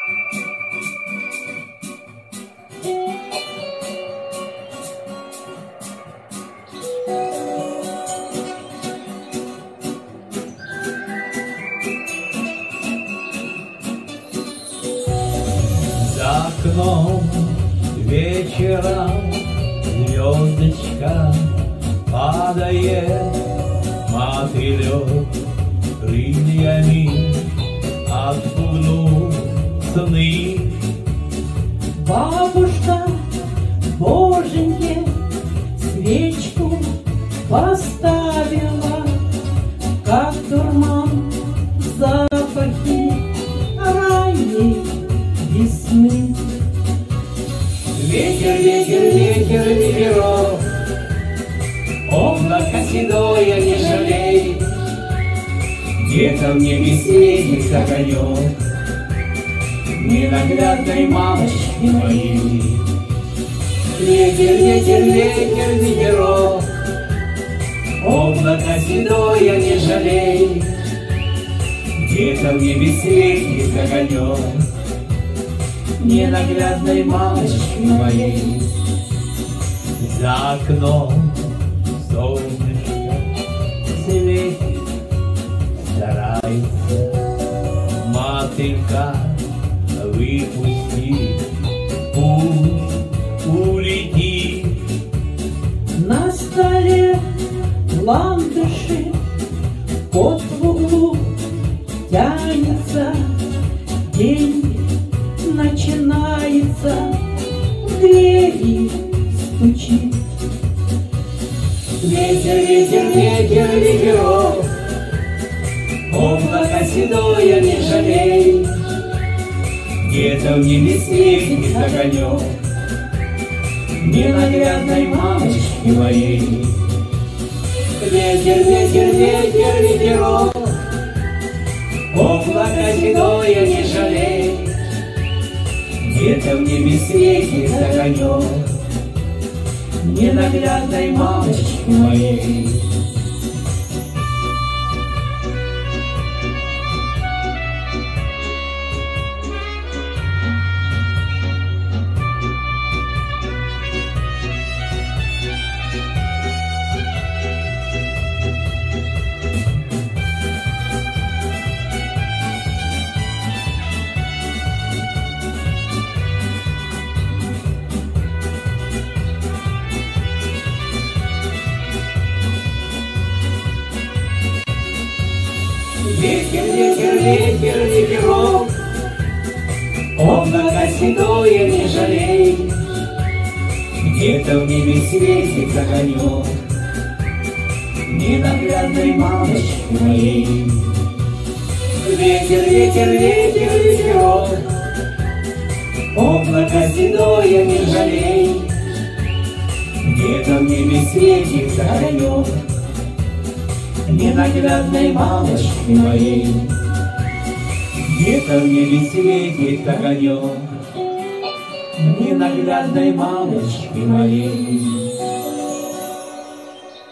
За окном вечером звездочка падает, мотылек крыльями отпугнул сны. Бабушка Боженьке свечку поставила, как дурман запахи ранней весны. Ветер, ветер, ветер, ветерок, облако седое не жалей, где-то в небе светит огонек ненаглядной мамочки моей. Ветер, ветер, ветер, ветерок, облако седое не жалей, где-то в небе светит огонек ненаглядной мамочки моей. За окном солнышко светит, старается мотылька выпустить, пусть улетит. На столе ландыши, кот в углу тянется, день начинается, в двери стучит. Ветер, ветер, ветер, ветерок, облако седое не жалей, где-то в небе светит огонек ненаглядной мамочки моей. Ветер, ветер, ветер, ветерок, облако седое не жалей, где-то в небе светит огонек ненаглядной мамочки моей. Ветер, ветер, ветер, ветерок, облако седое не жалей, где-то в небе светит огонек ненаглядной мамочки моей. Ветер, ветер, ветер, ветерок, облако седое не жалей, где-то в небе светит огонек ненаглядной мамочки моей. Где-то в небе светит огонек ненаглядной мамочки моей.